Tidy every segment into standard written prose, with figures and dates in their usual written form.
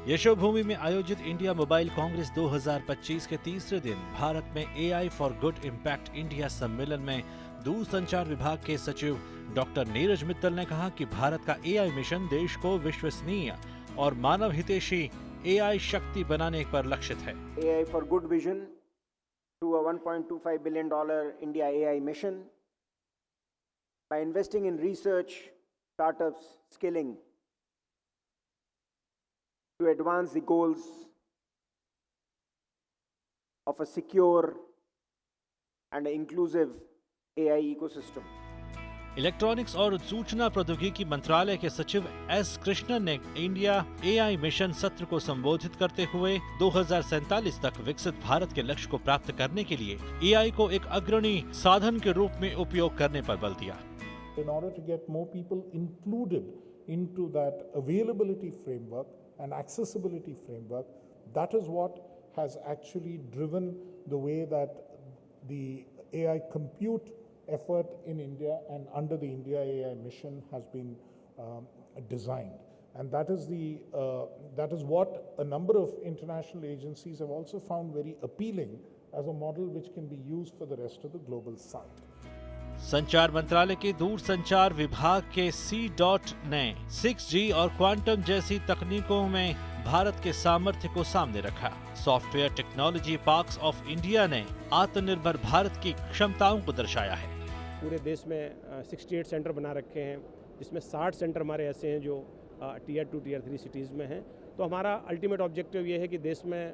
यशोभूमि में आयोजित India mobile Congress 2025 के तीसरे दिन भारत में AI for good impact India सम्मेलन में दूरसंचार विभाग के सचिव डॉक्टर नीरज मित्तल ने कहा कि भारत का AI मिशन देश को विश्वसनीय और मानव हितैषी AI शक्ति बनाने पर लक्षित है। AI for good vision to a $1.25 billion India AI mission by investing in research, startups, skilling to advance the goals of a secure and inclusive AI ecosystem. Electronics और सूचना प्रौद्योगिकी मंत्रालय के सचिव एस कृष्णन ने इंडिया AI मिशन सत्र को संबोधित करते हुए 2047 तक विकसित भारत के लक्ष्य को प्राप्त करने के लिए AI को एक अग्रणी साधन के रूप में उपयोग करने पर बल दिया। In order to get more people included into that availability framework and accessibility framework, that is what has actually driven the way that the AI compute effort in India and under the India AI mission has been designed. And that is what a number of international agencies have also found very appealing as a model which can be used for the rest of the global south. संचार मंत्रालय के दूरसंचार विभाग के C. ने 6G और quantum जैसी तकनीकों में भारत के सामर्थ्य को सामने रखा। Software technology parks of India ने आत्मनिर्भर भारत की क्षमताओं को दर्शाया है। पूरे देश में 68 सेंटर बना रखे हैं, जिसमें 60 सेंटर हमारे ऐसे हैं जो टियर 2 टियर 3 सिटीज़ में हैं। तो हमारा अल्टीमेट ऑब्जेक्टिव ये है कि देश में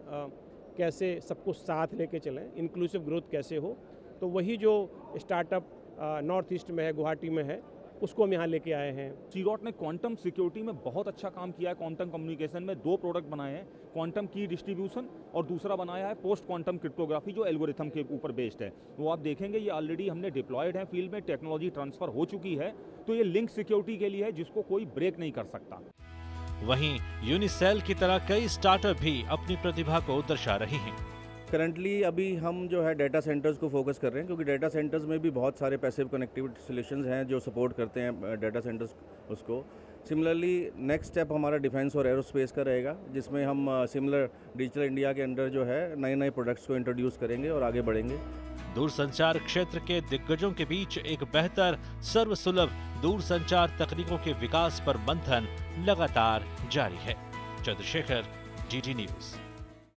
कैसे सबको साथ लेके चलें, इंक्लूसिव ग्रोथ कैसे हो। तो वही जो स्टार्टअप नॉर्थ ईस्ट में है, गुवाहाटी में है, उसको हम यहाँ लेके आए हैं। C. ने क्वांटम सिक्योरिटी में बहुत अच्छा काम किया है। क्वांटम कम्युनिकेशन में 2 प्रोडक्ट बनाए हैं, क्वांटम की डिस्ट्रीब्यूशन और दूसरा बनाया है पोस्ट क्वांटम क्रिप्टोग्राफी जो एल्गोरिथम के ऊपर बेस्ड है। वो आप देखेंगे ये ऑलरेडी हमने डिप्लॉयड है, फील्ड में टेक्नोलॉजी ट्रांसफर हो चुकी है। तो ये लिंक सिक्योरिटी के लिए है जिसको कोई ब्रेक नहीं कर सकता। वहीं यूनिसेल की तरह कई स्टार्टअप भी अपनी प्रतिभा को दर्शा रही हैं। करंटली अभी हम जो है डाटा सेंटर्स को फोकस कर रहे हैं, क्योंकि डाटा सेंटर्स में भी बहुत सारे पैसिव कनेक्टिविटी सॉल्यूशंस हैं जो सपोर्ट करते हैं डाटा सेंटर्स उसको। सिमिलरली नेक्स्ट स्टेप हमारा डिफेंस और एरोस्पेस का रहेगा, जिसमें हम सिमिलर डिजिटल इंडिया के अंडर जो है नए प्रोडक्ट्स को इंट्रोड्यूस करेंगे और आगे बढ़ेंगे। दूरसंचार क्षेत्र के दिग्गजों के बीच एक बेहतर सर्वसुलभ दूरसंचार तकनीकों के विकास पर मंथन लगातार जारी है। Chandrashekhar, GT news.